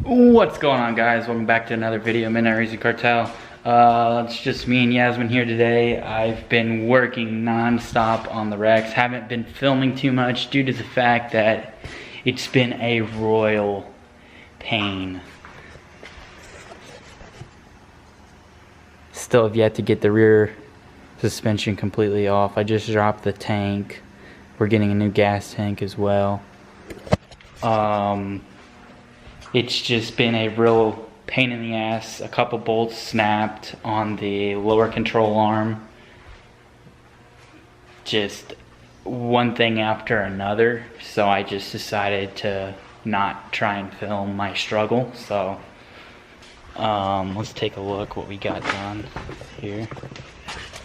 What's going on, guys? Welcome back to another video, Midnight Racing Cartel. It's just me and Yasmin here today. I've been working non-stop on the wrecks. Haven't been filming too much due to the fact that it's been a royal pain. Still have yet to get the rear suspension completely off. I just dropped the tank. We're getting a new gas tank as well. It's just been a real pain in the ass. A couple bolts snapped on the lower control arm. Just one thing after another. So I just decided to not try and film my struggle. So let's take a look what we got done here.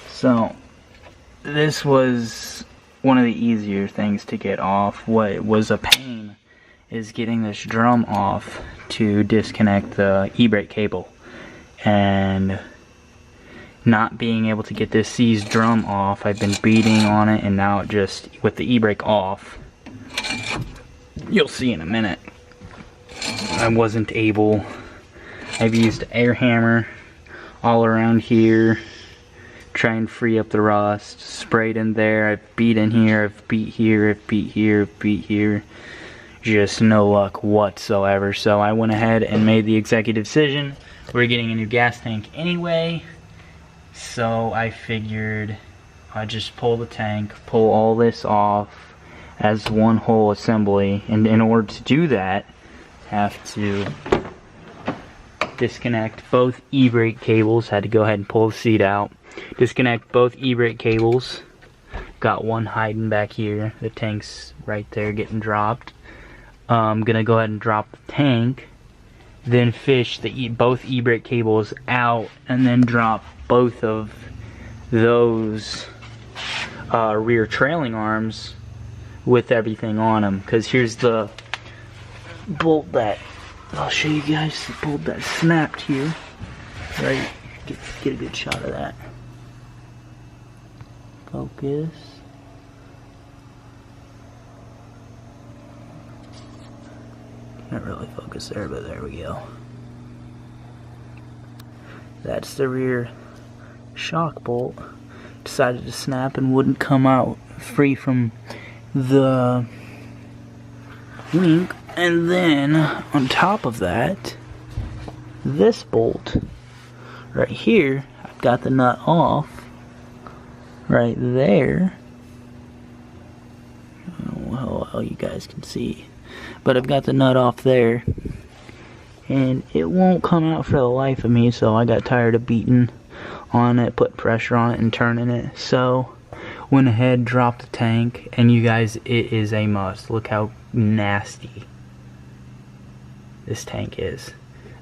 So this was one of the easier things to get off. What was a pain is getting this drum off to disconnect the e-brake cable, and not being able to get this seized drum off. I've been beating on it, and now it just, with the e-brake off, you'll see in a minute, I wasn't able. I've used air hammer all around here, try and free up the rust, sprayed in there, I've beat in here, I've beat here, I've beat here, I've beat here. Just no luck whatsoever. So I went ahead and made the executive decision. We're getting a new gas tank anyway, so I figured I'd just pull the tank, pull all this off as one whole assembly, and in order to do that, have to disconnect both e-brake cables. Had to go ahead and pull the seat out, disconnect both e-brake cables. Got one hiding back here. The tank's right there getting dropped. I'm gonna go ahead and drop the tank, then fish both e-brake cables out, and then drop both of those rear trailing arms with everything on them. Because here's the bolt that I'll show you guys. The bolt that snapped here. Right, get a good shot of that. Focus. Can't really focus there, but there we go. That's the rear shock bolt. Decided to snap and wouldn't come out free from the link. And then on top of that, this bolt right here, I've got the nut off right there. I don't know how well you guys can see, but I've got the nut off there, and it won't come out for the life of me. So I got tired of beating on it, putting pressure on it and turning it, so went ahead, dropped the tank, and you guys, it is a must. Look how nasty this tank is.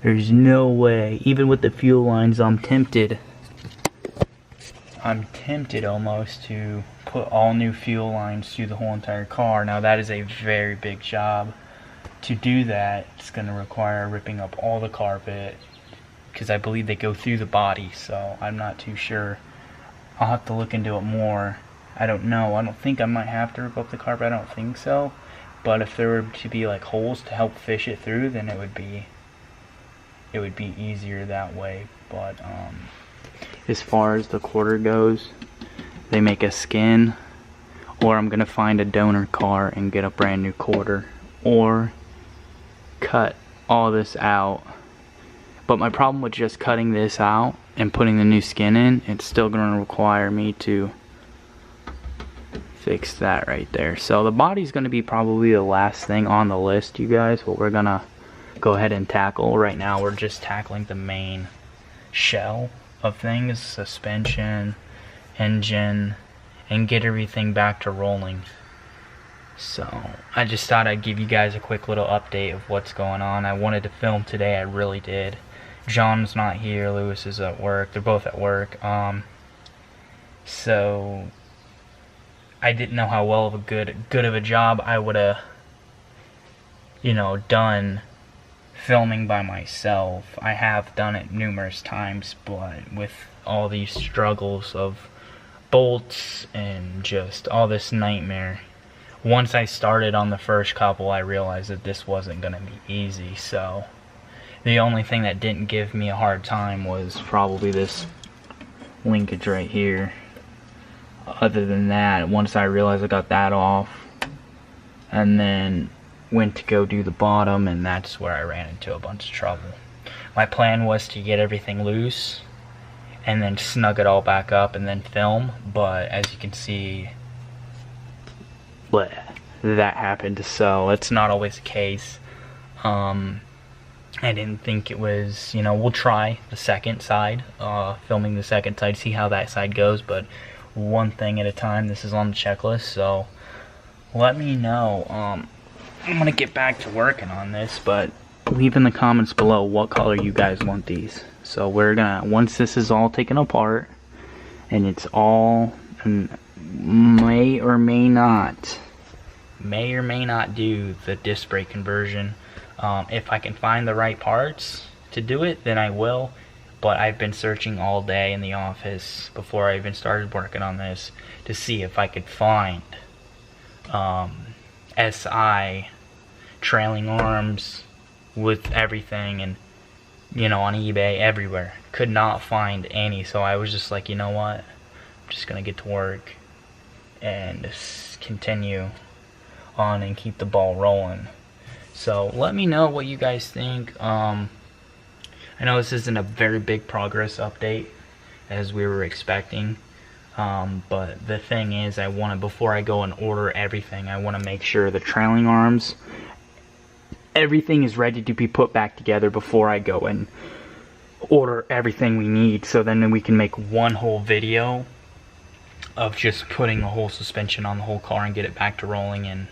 There's no way, even with the fuel lines, I'm tempted almost to put all new fuel lines through the whole entire car. Now that is a very big job. To do that, it's going to require ripping up all the carpet, because I believe they go through the body, so I'm not too sure. I'll have to look into it more. I don't know. I don't think I might have to rip up the carpet. I don't think so. But if there were to be like holes to help fish it through, then it would be easier that way. But as far as the quarter goes, they make a skin, or I'm gonna find a donor car and get a brand new quarter, or cut all this out. But my problem with just cutting this out and putting the new skin in, it's still gonna require me to fix that right there. So the body's gonna be probably the last thing on the list, you guys, what we're gonna go ahead and tackle. Right now we're just tackling the main shell of things, suspension, engine, and get everything back to rolling. So I just thought I'd give you guys a quick little update of what's going on. I wanted to film today, I really did. John's not here, Lewis is at work, they're both at work. So I didn't know how well of a good of a job I would have, you know, done filming by myself. I have done it numerous times, but with all these struggles of bolts and just all this nightmare, once I started on the first couple, I realized that this wasn't going to be easy. So The only thing that didn't give me a hard time was probably this linkage right here. Other than that, once I realized I got that off, and then went to go do the bottom, and that's where I ran into a bunch of trouble. My plan was to get everything loose and then snug it all back up and then film, but as you can see, that happened, so it's not always the case. I didn't think it was, you know, we'll try the second side, filming the second side, see how that side goes, but one thing at a time. This is on the checklist, so let me know. I'm gonna get back to working on this, but leave in the comments below what color you guys want these. So we're gonna, once this is all taken apart and it's all, and may or may not do the disc brake conversion. If I can find the right parts to do it, then I will. But I've been searching all day in the office before I even started working on this to see if I could find SI trailing arms with everything, and you know, on eBay, everywhere. Could not find any, so I was just like, you know what, I'm just gonna get to work and continue on and keep the ball rolling. So let me know what you guys think. I know this isn't a very big progress update as we were expecting, but the thing is, I want to, before I go and order everything, I want to make sure the trailing arms, everything is ready to be put back together before I go and order everything we need, so then we can make one whole video of just putting the whole suspension on the whole car and get it back to rolling and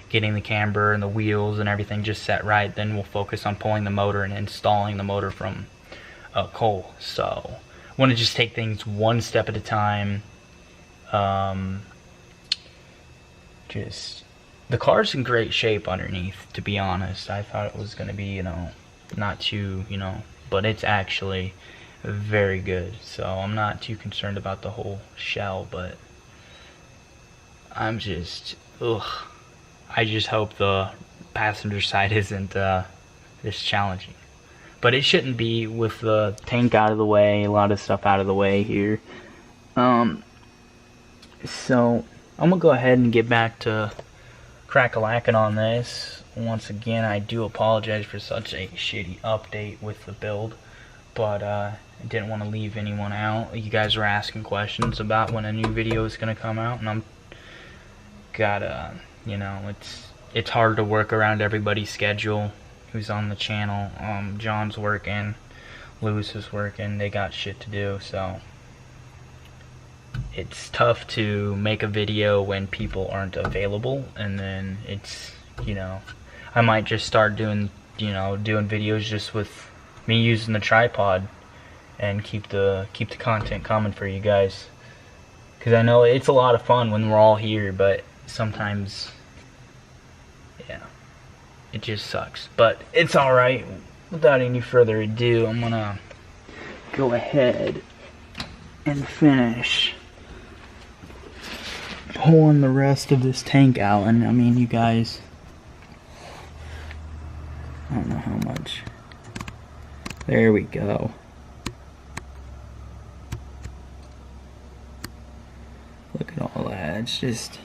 getting the camber and the wheels and everything just set right. Then we'll focus on pulling the motor and installing the motor from Cole. So I want to just take things one step at a time. Just, the car's in great shape underneath, to be honest. I thought it was going to be, you know, not too, you know, but it's actually very good. So I'm not too concerned about the whole shell, but I'm just, I just hope the passenger side isn't this challenging. But it shouldn't be, with the tank out of the way, a lot of stuff out of the way here. So I'm going to go ahead and get back to crack-a-lacking on this. Once again, I do apologize for such a shitty update with the build, but I didn't want to leave anyone out. You guys were asking questions about when a new video is going to come out, and I'm gotta, you know, it's hard to work around everybody's schedule who's on the channel. John's working, Lewis is working, they got shit to do, so it's tough to make a video when people aren't available. And then it's, you know, I might just start doing, you know, doing videos just with me using the tripod and keep the content coming for you guys, because I know it's a lot of fun when we're all here, but sometimes, yeah, it just sucks. But it's alright. Without any further ado, I'm gonna go ahead and finish pulling the rest of this tank out. And I mean, you guys, I don't know how much. There we go. Look at all that. It's just,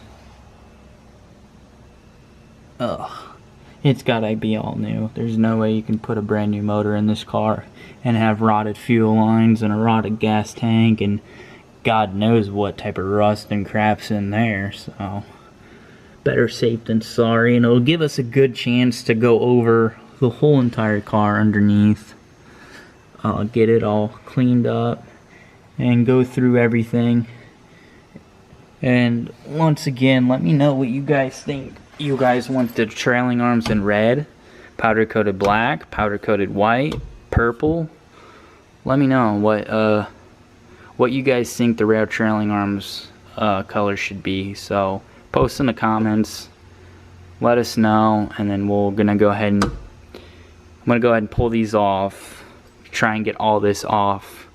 it's gotta be all new. There's no way you can put a brand new motor in this car and have rotted fuel lines and a rotted gas tank and God knows what type of rust and crap's in there. So better safe than sorry, and it'll give us a good chance to go over the whole entire car underneath, get it all cleaned up and go through everything. And once again, let me know what you guys think. You guys want the trailing arms in red, powder coated black, powder coated white, purple? Let me know what you guys think the rear trailing arms color should be. So post in the comments, let us know, and then I'm gonna go ahead and pull these off, try and get all this off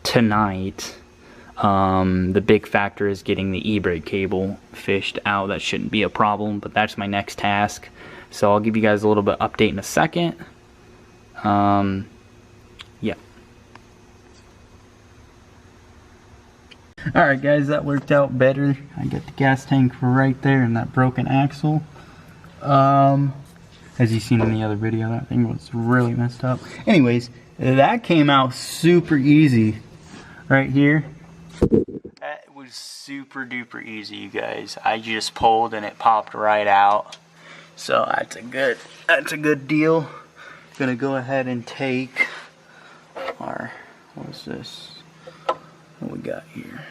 tonight. The big factor is getting the e-brake cable fished out. That shouldn't be a problem, but that's my next task. So I'll give you guys a little bit update in a second. Yeah. Alright guys, that worked out better. I got the gas tank right there and that broken axle. As you seen in the other video, that thing was really messed up. Anyways, that came out super easy right here. That was super duper easy, you guys. I just pulled and it popped right out. So that's a good deal. Gonna go ahead and take our, what is this? What we got here?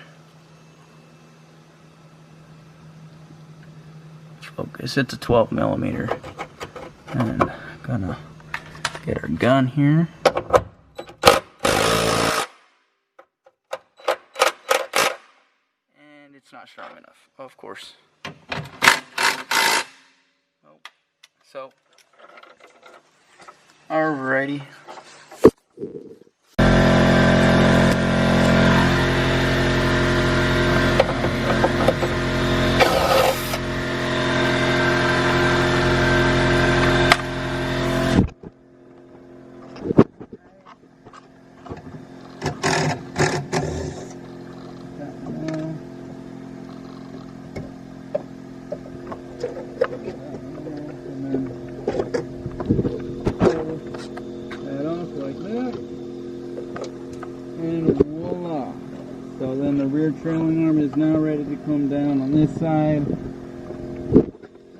Focus, it's a 12 millimeter. And gonna get our gun here. And it's not strong enough, of course. Oh. So, alrighty. And voila. So then the rear trailing arm is now ready to come down on this side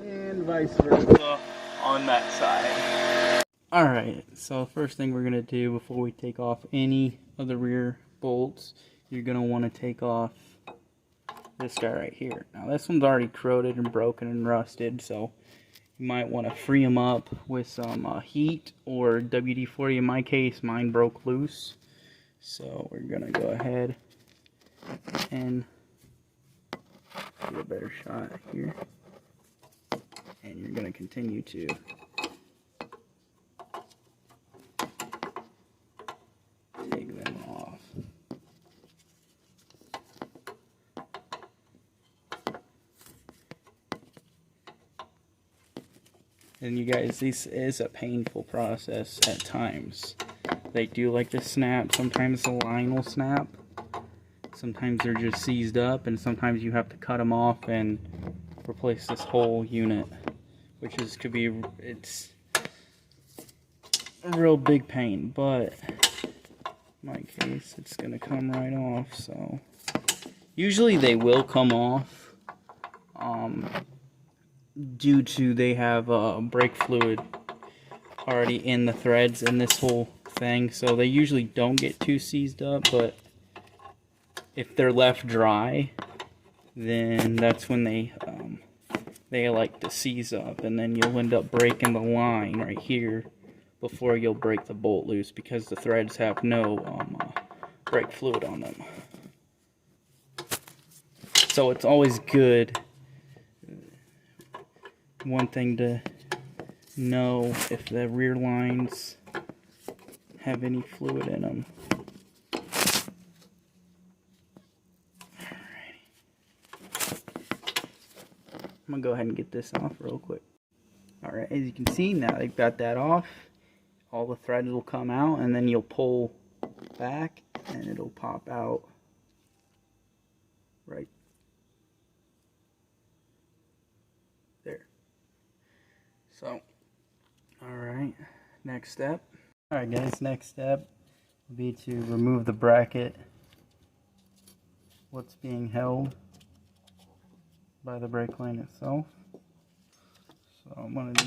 and vice versa on that side. Alright, so first thing we're going to do before we take off any of the rear bolts, you're going to want to take off this guy right here. Now this one's already corroded and broken and rusted, so you might want to free them up with some heat or WD-40. In my case, mine broke loose. So we're going to go ahead and get a better shot here. And you're going to continue to take them off. And you guys, this is a painful process at times. They do like to snap. Sometimes the line will snap. Sometimes they're just seized up, and sometimes you have to cut them off and replace this whole unit, which could be, it's a real big pain, but in my case, it's gonna come right off. So usually they will come off, due to they have brake fluid already in the threads in this whole thing, so they usually don't get too seized up. But if they're left dry, then that's when they like to seize up, and then you'll end up breaking the line right here before you'll break the bolt loose, because the threads have no brake fluid on them. So it's always good, one thing to know, if the rear lines have any fluid in them. I'm gonna go ahead and get this off real quick. Alright, as you can see, now they've got that off, all the threads will come out, and then you'll pull back and it'll pop out right there. So, alright, next step. Alright guys, next step will be to remove the bracket, what's being held by the brake line itself. So I'm going to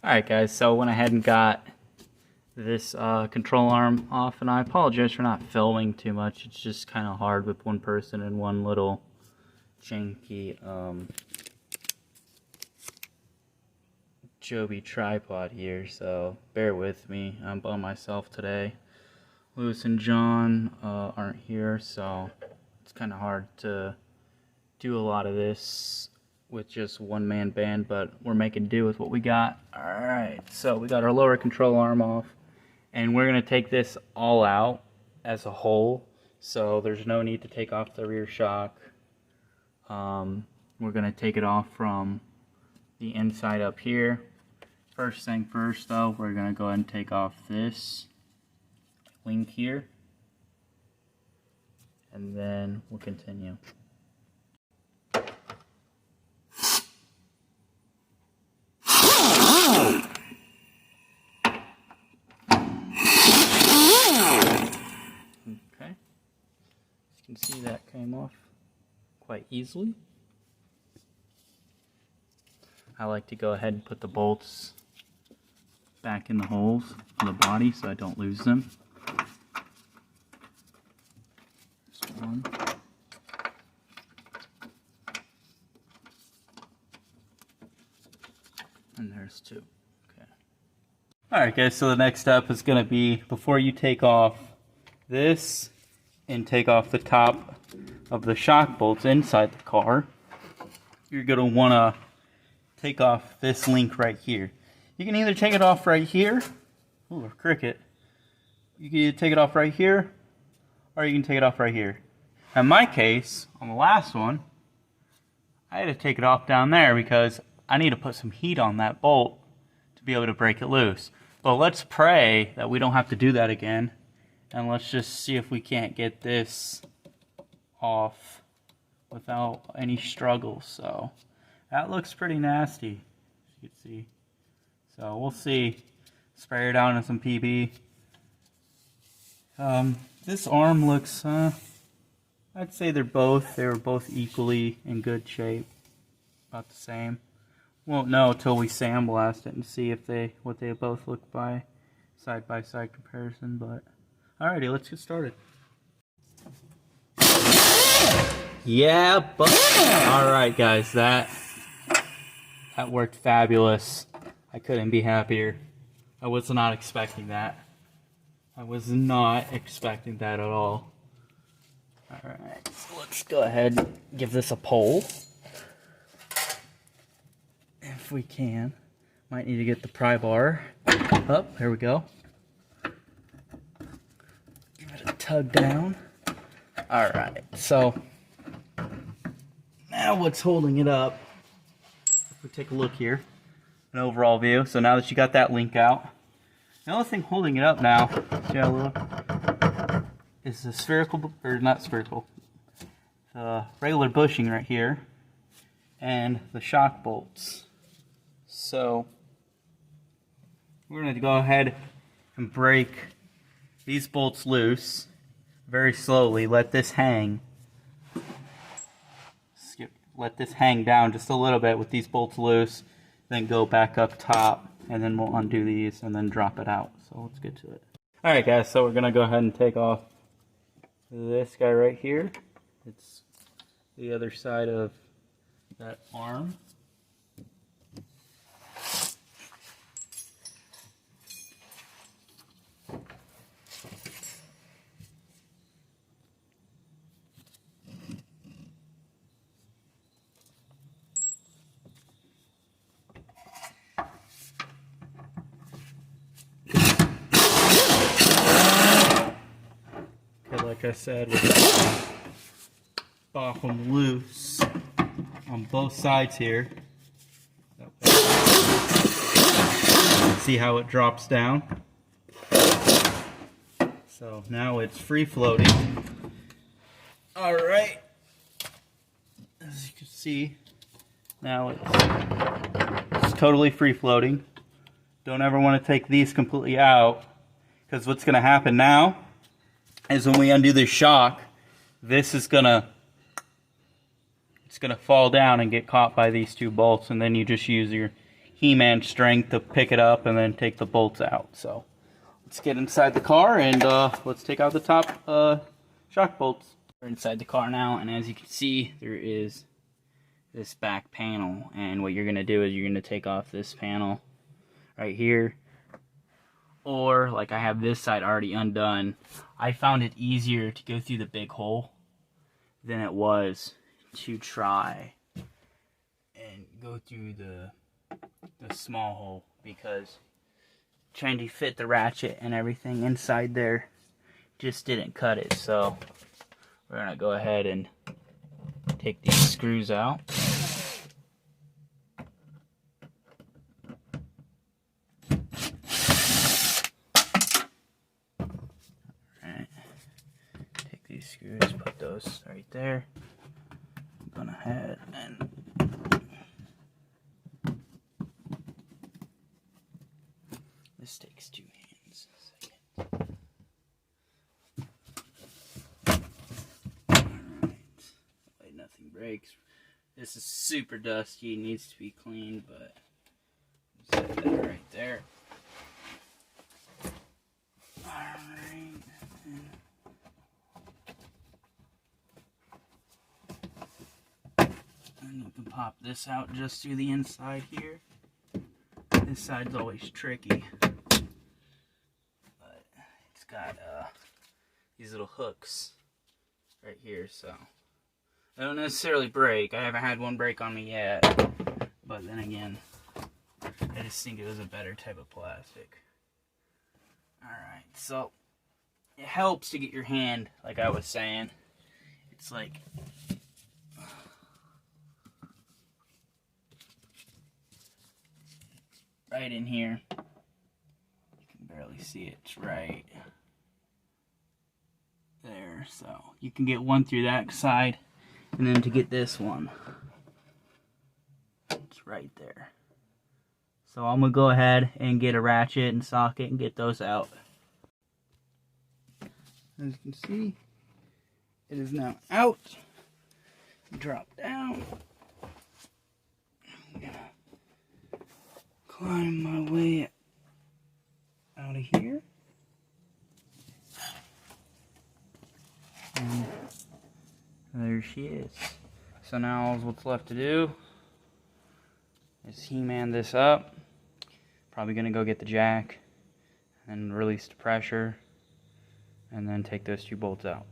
Alright guys, so I went ahead and got this control arm off, and I apologize for not filming too much. It's just kind of hard with one person and one little janky Joby tripod here, so bear with me. I'm by myself today. Lewis and John aren't here, so it's kind of hard to do a lot of this with just one-man band, but we're making do with what we got. Alright, so we got our lower control arm off, and we're going to take this all out as a whole, so there's no need to take off the rear shock. We're going to take it off from the inside up here. First thing first though, we're going to go ahead and take off this link here, and then we'll continue. Okay, as you can see, that came off quite easily. I like to go ahead and put the bolts back in the holes on the body so I don't lose them. There's one. And there's two. Okay. Alright guys, so the next step is going to be, before you take off this and take off the top of the shock bolts inside the car, you're going to want to take off this link right here. You can either take it off right here. Ooh, a cricket. You can either take it off right here, or you can take it off right here. In my case, on the last one, I had to take it off down there because I need to put some heat on that bolt to be able to break it loose. But let's pray that we don't have to do that again, and let's just see if we can't get this off without any struggle. So that looks pretty nasty, as you can see. So we'll see. Spray her down in some PB. This arm looks, I'd say they were both equally in good shape. About the same. Won't know until we sandblast it and see if what they both look by side comparison. But alrighty, let's get started. Yeah, but alright guys, that worked fabulous. I couldn't be happier. I was not expecting that. I was not expecting that at all. Alright, so let's go ahead and give this a pull. If we can. Might need to get the pry bar up. There we go. Give it a tug down. Alright, so now what's holding it up? If we take a look here, an overall view. So now that you got that link out, the only thing holding it up now, see how look, is the spherical, or not spherical, the regular bushing right here, and the shock bolts. So we're going to go ahead and break these bolts loose very slowly. Let this hang. Let this hang down just a little bit with these bolts loose. Then go back up top, and then we'll undo these and then drop it out. So let's get to it. Alright guys, so we're going to go ahead and take off this guy right here. It's the other side of that arm. Like I said, we got bottom loose on both sides here. See how it drops down? So now it's free floating. Alright. As you can see, now it's totally free floating. Don't ever want to take these completely out, because what's going to happen now is when we undo the shock, this is gonna fall down and get caught by these two bolts, and then you just use your He-Man strength to pick it up and then take the bolts out. So let's get inside the car and let's take out the top shock bolts. We're inside the car now, and as you can see, there is this back panel, and what you're gonna do is you're gonna take off this panel right here, or like I have this side already undone. I found it easier to go through the big hole than it was to try and go through the small hole, because trying to fit the ratchet and everything inside there just didn't cut it. So we're gonna go ahead and take these screws out. Alright, take these screws, put those right there. I'm gonna head and this takes 2 hands. Alright, nothing breaks. This is super dusty, it needs to be cleaned, but set that right there. Alright. And you can pop this out just through the inside here. This side's always tricky, but it's got these little hooks right here, so they don't necessarily break. I haven't had one break on me yet, but then again, I just think it was a better type of plastic. Alright, so it helps to get your hand, like I was saying, it's like right in here. You can barely see it. It's right there. So you can get one through that side, and then to get this one, it's right there. So I'm gonna go ahead and get a ratchet and socket and get those out. As you can see, it is now out. Drop down. I'm gonna climb my way out of here. And there she is. So now all what's left to do is He-Man this up. Probably gonna go get the jack and release the pressure, and then take those 2 bolts out.